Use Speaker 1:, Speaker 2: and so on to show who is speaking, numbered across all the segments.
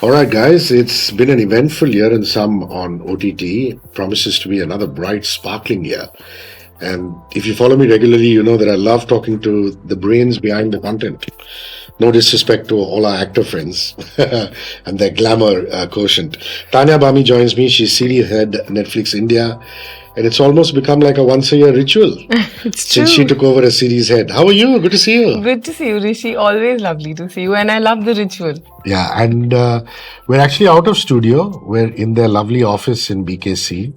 Speaker 1: All right, guys, it's been an eventful year and some on OTT. Promises to be another bright, sparkling year. And if you follow me regularly, you know that I love talking to the brains behind the content. No disrespect to all our actor friends and their glamour quotient. Tanya Bami joins me. She's series head Netflix India. And it's almost become like a once a year ritual
Speaker 2: It's
Speaker 1: since she
Speaker 2: true.
Speaker 1: took over as series head. How are you? Good to see you.
Speaker 2: Good to see you, Rishi. Always lovely to see you, and I love the ritual.
Speaker 1: Yeah, and we're actually out of studio. We're in their lovely office in BKC,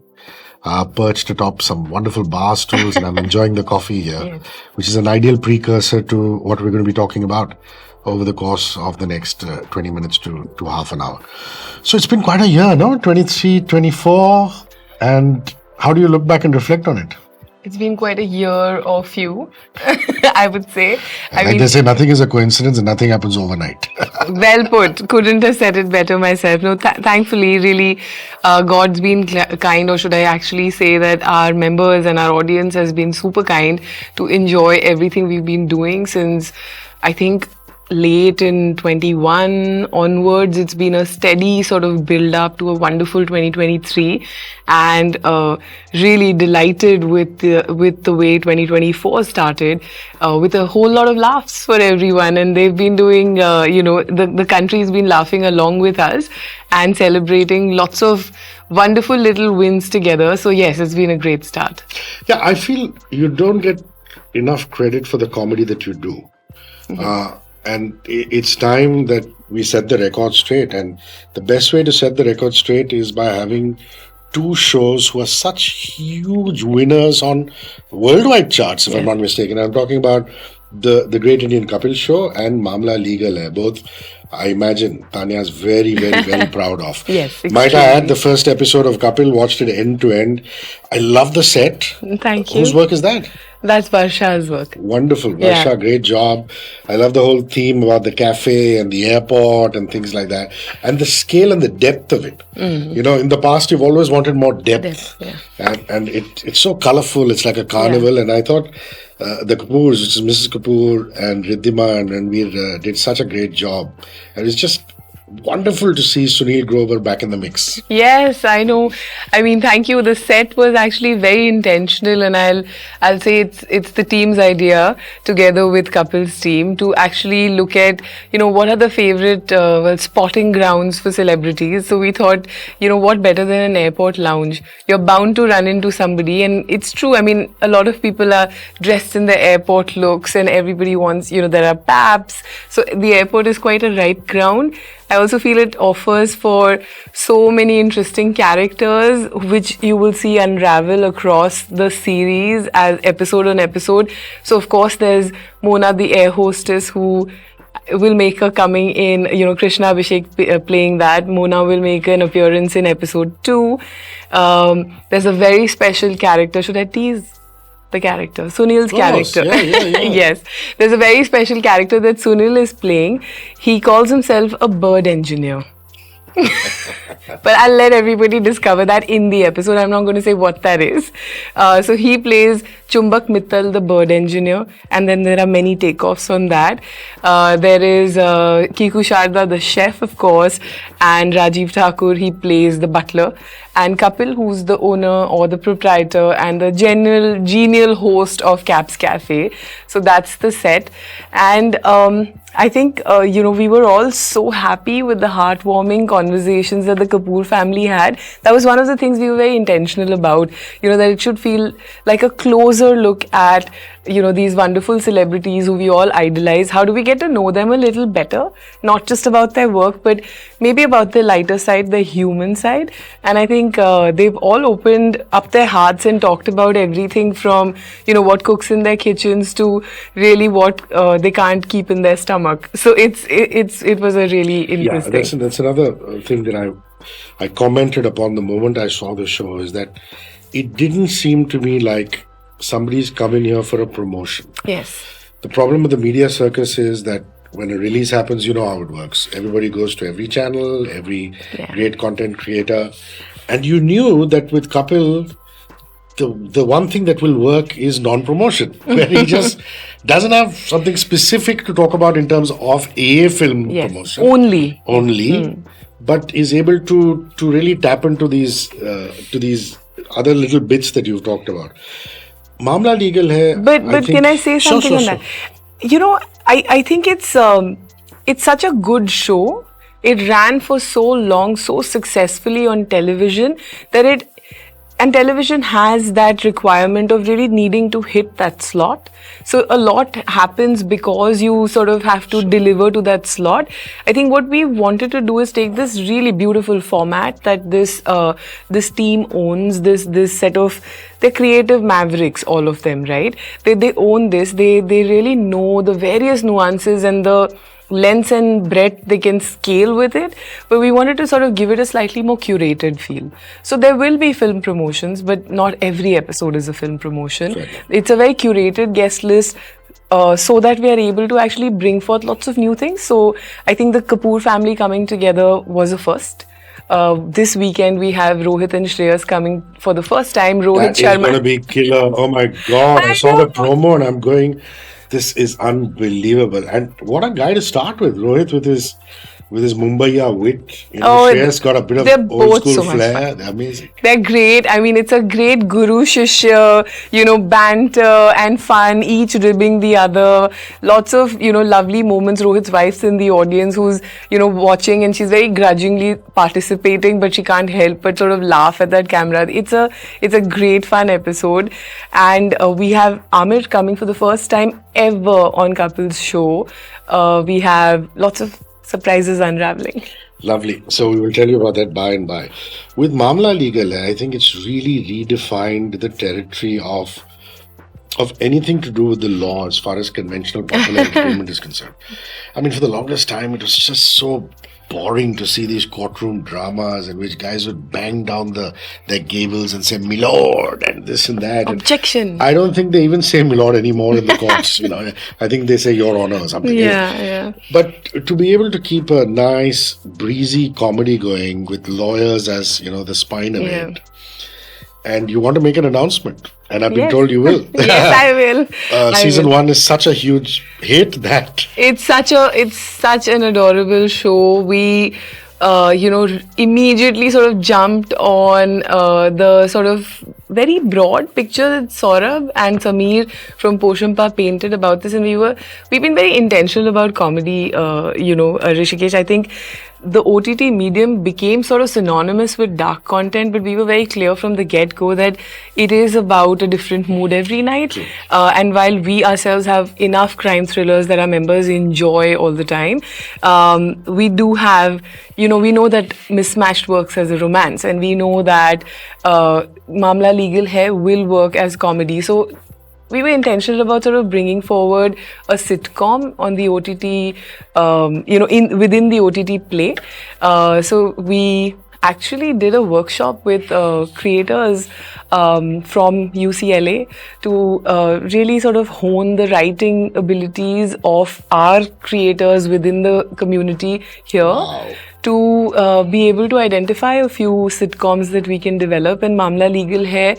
Speaker 1: perched atop some wonderful bar stools, and I'm enjoying the coffee here,
Speaker 2: Yes.
Speaker 1: which is an ideal precursor to what we're going to be talking about over the course of the next 20 minutes to half an hour. So it's been quite a year, no? 23, 24. And how do you look back and reflect on it?
Speaker 2: It's been quite a year or few, I would say. I
Speaker 1: Like
Speaker 2: mean,
Speaker 1: they say, nothing is a coincidence and nothing happens overnight.
Speaker 2: well put. Couldn't have said it better myself. No, thankfully, really, God's been kind, or should I actually say that our members and our audience has been super kind to enjoy everything we've been doing since, I think, late in 21 onwards. It's been a steady sort of build up to a wonderful 2023, and really delighted with the way 2024 started, with a whole lot of laughs for everyone. And they've been doing, the country's been laughing along with us and celebrating lots of wonderful little wins together. So yes, it's been a great start.
Speaker 1: Yeah, I feel you don't get enough credit for the comedy that you do. And it's time that we set the record straight. And the best way to set the record straight is by having two shows who are such huge winners on worldwide charts, if I'm not mistaken. I'm talking about the Great Indian Kapil Show and Mamla Legal Hai. Both, I imagine, Tanya's very, very, very proud of.
Speaker 2: Yes,
Speaker 1: Might I add,
Speaker 2: extremely.
Speaker 1: the first episode of Kapil, watched it end to end. I love the set.
Speaker 2: Thank
Speaker 1: Whose
Speaker 2: you.
Speaker 1: work is that?
Speaker 2: That's Varsha's work.
Speaker 1: Wonderful,
Speaker 2: Yeah.
Speaker 1: Varsha, great job. I love the whole theme about the cafe and the airport and things like that, and the scale and the depth of it. You know, in the past, you've always wanted more depth,
Speaker 2: Yeah.
Speaker 1: and it's so colorful. It's like a carnival, and I thought the Kapoors, which is Mrs. Kapoor and Riddhima and Ranveer, did such a great job, and it's just wonderful to see Sunil Grover back in the mix.
Speaker 2: Yes, I know. I mean, thank you. The set was actually very intentional, and I'll say it's the team's idea together with Kapil's team to actually look at, what are the favorite spotting grounds for celebrities. So we thought, what better than an airport lounge? You're bound to run into somebody, and it's true. I mean, a lot of people are dressed in the airport looks, and everybody wants, there are paps. So the airport is quite a ripe ground. I also feel it offers for so many interesting characters, which you will see unravel across the series as episode on episode. So, of course, there's Mona, the air hostess, who will make her coming in, Krishna Abhishek playing that. Mona will make an appearance in episode 2. There's a very special character. Should I tease the character? Sunil's
Speaker 1: course,
Speaker 2: character.
Speaker 1: yeah.
Speaker 2: Yes. There's a very special character that Sunil is playing. He calls himself a bird engineer. But I'll let everybody discover that in the episode. I'm not going to say what that is. So he plays Chumbak Mittal, the bird engineer, and then there are many takeoffs on that. There is Kiku Sharda, the chef, of course, and Rajiv Thakur, he plays the butler, and Kapil, who's the owner or the proprietor and the genial host of Caps Cafe. So that's the set. And I think, we were all so happy with the heartwarming conversations that the Kapoor family had. That was one of the things we were very intentional about, that it should feel like a closer look at, these wonderful celebrities who we all idolize. How do we get to know them a little better? Not just about their work, but maybe about the lighter side, the human side. And I think they've all opened up their hearts and talked about everything from, what cooks in their kitchens to really what they can't keep in their stomach. So it was a really
Speaker 1: Yeah,
Speaker 2: interesting.
Speaker 1: that's another thing that I commented upon the moment I saw the show, is that it didn't seem to me like somebody's come in here for a promotion.
Speaker 2: Yes.
Speaker 1: The problem with the media circus is that when a release happens, you know how it works. Everybody goes to every channel, every
Speaker 2: Yeah.
Speaker 1: great content creator, and you knew that with Kapil, the one thing that will work is non-promotion, where he just doesn't have something specific to talk about in terms of a film
Speaker 2: Yes.
Speaker 1: promotion
Speaker 2: Only.
Speaker 1: only, but is able to really tap into these other little bits that you've talked about. Mamla Legal hai.
Speaker 2: But can I say something on that? You know, I think it's such a good show. It ran for so long, so successfully on television and television has that requirement of really needing to hit that slot. So a lot happens because you sort of have to deliver to that slot. I think what we wanted to do is take this really beautiful format that this team owns, this set of, they're creative mavericks, all of them, right? They own this. They really know the various nuances and the length and breadth they can scale with it, but we wanted to sort of give it a slightly more curated feel. So there will be film promotions, but not every episode is a film promotion.
Speaker 1: Right.
Speaker 2: It's a very curated guest list, so that we are able to actually bring forth lots of new things. So I think the Kapoor family coming together was a first. This weekend we have Rohit and Shreyas coming for the first time. Rohit
Speaker 1: That
Speaker 2: Sharma.
Speaker 1: is going to be killer. Oh my God. I saw the promo and I'm going, this is unbelievable. And what a guy to start with. Rohit with his Mumbaiya wit. You know, Shreyas got a bit
Speaker 2: they're
Speaker 1: of old
Speaker 2: both
Speaker 1: school
Speaker 2: so much
Speaker 1: flair.
Speaker 2: fun.
Speaker 1: They're amazing.
Speaker 2: They're great. I mean, it's a great guru shishya, banter and fun, each ribbing the other. Lots of, lovely moments. Rohit's wife's in the audience who's, watching, and she's very grudgingly participating, but she can't help but sort of laugh at that camera. It's a great fun episode. And we have Amir coming for the first time ever on Kapil's show. We have lots of surprises unraveling.
Speaker 1: Lovely. So we will tell you about that by and by. With Mamla Legal, I think it's really redefined the territory of anything to do with the law as far as conventional popular entertainment is concerned. I mean, for the longest time, it was just so boring to see these courtroom dramas in which guys would bang down their gables and say "Milord" and this and that.
Speaker 2: Objection.
Speaker 1: And I don't think they even say "Milord" anymore in the courts. I think they say "Your Honor" or something.
Speaker 2: Yeah.
Speaker 1: But to be able to keep a nice, breezy comedy going with lawyers as the spine of it, and you want to make an announcement, and I've been told you will.
Speaker 2: Yes, I will.
Speaker 1: Season 1 is such a huge hit that
Speaker 2: it's such an adorable show. We immediately sort of jumped on the sort of very broad picture that Saurabh and Sameer from Poshampa painted about this, and we've been very intentional about comedy. Rishikesh, I think the OTT medium became sort of synonymous with dark content, but we were very clear from the get-go that it is about a different mood every night. And while we ourselves have enough crime thrillers that our members enjoy all the time, we do have, we know that Mismatched works as a romance, and we know that Mamla Legal Hai will work as comedy. So we were intentional about sort of bringing forward a sitcom on the OTT, within the OTT play. So we actually did a workshop with creators from UCLA to really sort of hone the writing abilities of our creators within the community here.
Speaker 1: Wow.
Speaker 2: To be able to identify a few sitcoms that we can develop, and Mamla Legal Hai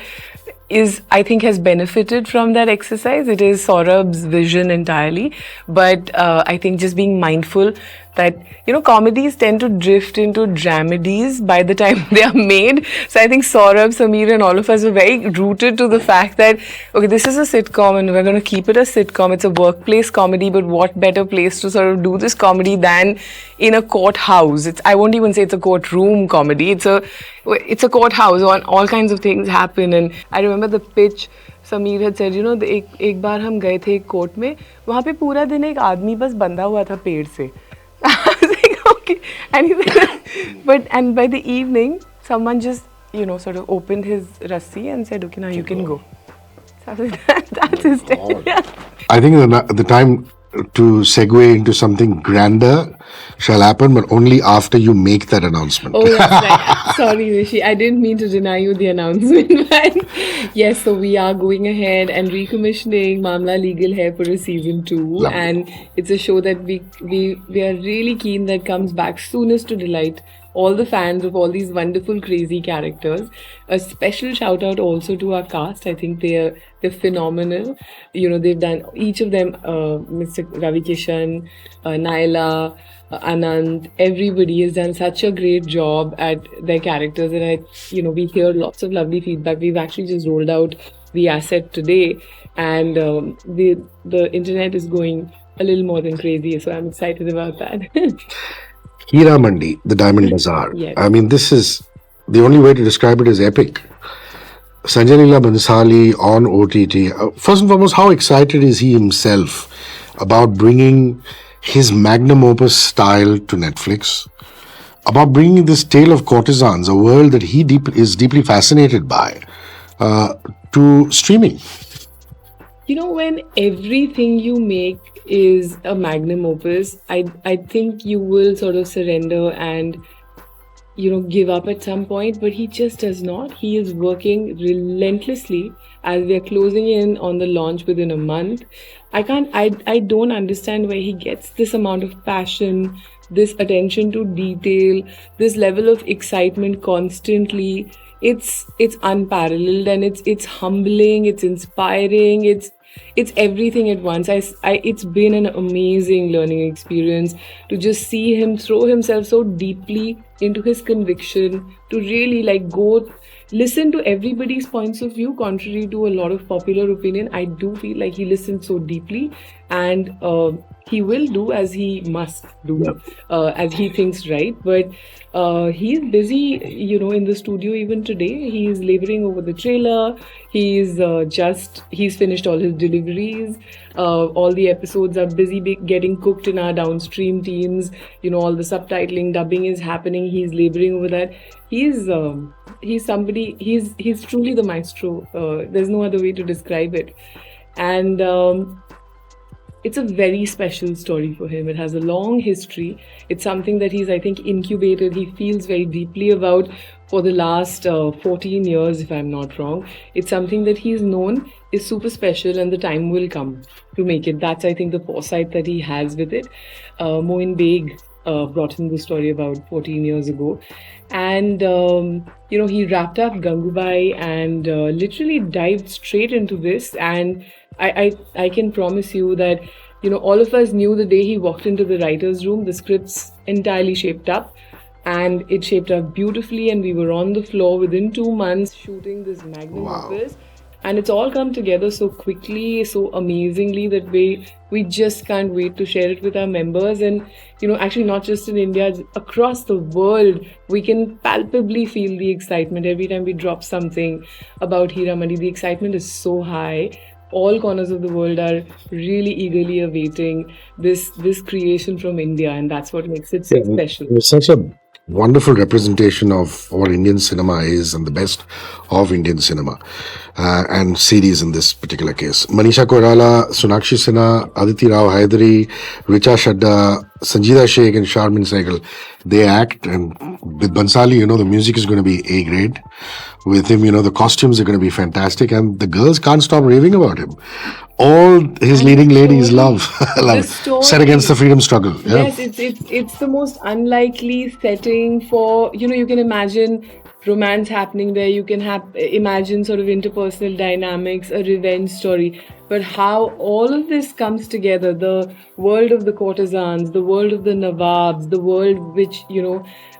Speaker 2: I think has benefited from that exercise. It is Saurabh's vision entirely, but I think just being mindful that comedies tend to drift into dramedies by the time they are made. So I think Saurabh, Sameer and all of us were very rooted to the fact that okay, this is a sitcom and we're going to keep it a sitcom. It's a workplace comedy, but what better place to sort of do this comedy than in a courthouse? I won't even say it's a courtroom comedy. It's a courthouse. All kinds of things happen, and I remember the pitch. Sameer had said, एक बार हम गए थे एक court में, वहाँ पे पूरा दिन एक आदमी बस बंधा हुआ था पेड़ से. I was like, okay. And he said, and by the evening, someone just, sort of opened his rassi and said, okay, now you can go. So I was like, that's his tale. Yeah.
Speaker 1: I think the time to segue into something grander shall happen, but only after you make that announcement.
Speaker 2: Oh, that's right. Sorry, Rishi. I didn't mean to deny you the announcement. But yes, so we are going ahead and recommissioning Mamla Legal Hai for a season 2.
Speaker 1: Lovely.
Speaker 2: And it's a show that we are really keen that comes back soonest to delight all the fans of all these wonderful, crazy characters. A special shout out also to our cast. I think they're phenomenal. You know, they've done each of them, Mr. Ravi Kishan, Naila, Anand, everybody has done such a great job at their characters, and we hear lots of lovely feedback. We've actually just rolled out the asset today, and the internet is going a little more than crazy, so I'm excited about that.
Speaker 1: Hira Mandi, the Diamond Bazaar.
Speaker 2: Yes.
Speaker 1: I mean, this is the only way to describe it is epic. Sanjay Leela Bhansali on OTT. First and foremost, how excited is he himself about bringing his magnum opus style to Netflix? About bringing this tale of courtesans, a world that he is deeply fascinated by, to streaming.
Speaker 2: You know, when everything you make is a magnum opus, I think you will sort of surrender and give up at some point, but he just does not. He is working relentlessly as we are closing in on the launch within a month. I don't understand where he gets this amount of passion, this attention to detail, this level of excitement constantly. It's unparalleled, and it's humbling, it's inspiring, it's everything at once. It's been an amazing learning experience to just see him throw himself so deeply into his conviction, to really go listen to everybody's points of view, contrary to a lot of popular opinion. I do feel like he listens so deeply, and he will do as he must do, as he thinks right. But he's busy, in the studio even today. He's laboring over the trailer. He's finished all his deliveries. All the episodes are busy getting cooked in our downstream teams. All the subtitling, dubbing is happening. He's laboring over that. He's somebody. He's truly the maestro. There's no other way to describe it, and it's a very special story for him. It has a long history. It's something that he's, I think, incubated. He feels very deeply about for the last 14 years, if I'm not wrong. It's something that he's known is super special, and the time will come to make it. That's, I think, the foresight that he has with it. Moin Baig brought him the story about 14 years ago. And, he wrapped up Gangubai and literally dived straight into this. And I can promise you that, all of us knew the day he walked into the writer's room, the script's entirely shaped up. And it shaped up beautifully, and we were on the floor within 2 months shooting this magnum opus. And it's all come together so quickly, so amazingly, that we just can't wait to share it with our members. And, actually not just in India, across the world, we can palpably feel the excitement every time we drop something about Hira Mandi. The excitement is so high. All corners of the world are really eagerly awaiting this creation from India, and that's what makes it so special.
Speaker 1: It's such a wonderful representation of what Indian cinema is and the best of Indian cinema and series in this particular case. Manisha Koirala, Sonakshi Sinha, Aditi Rao Hydari, Richa Chadda, Sanjeeda Sheikh and Sharmin Sehgal, they act. And with Bhansali, the music is going to be A grade. With him, the costumes are going to be fantastic, and the girls can't stop raving about him. All his leading ladies love set against the freedom struggle. Yeah.
Speaker 2: Yes, it's the most unlikely setting for, you can imagine romance happening there. You can imagine sort of interpersonal dynamics, a revenge story. But how all of this comes together, the world of the courtesans, the world of the Nawabs, the world which,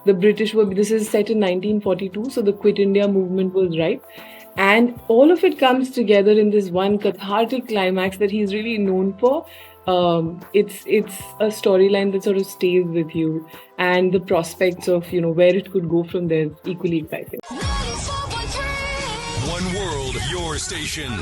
Speaker 2: the British were, this is set in 1942, so the Quit India movement was ripe. And all of it comes together in this one cathartic climax that he's really known for. It's a storyline that sort of stays with you, and the prospects of, where it could go from there, equally exciting.
Speaker 3: One world, your station.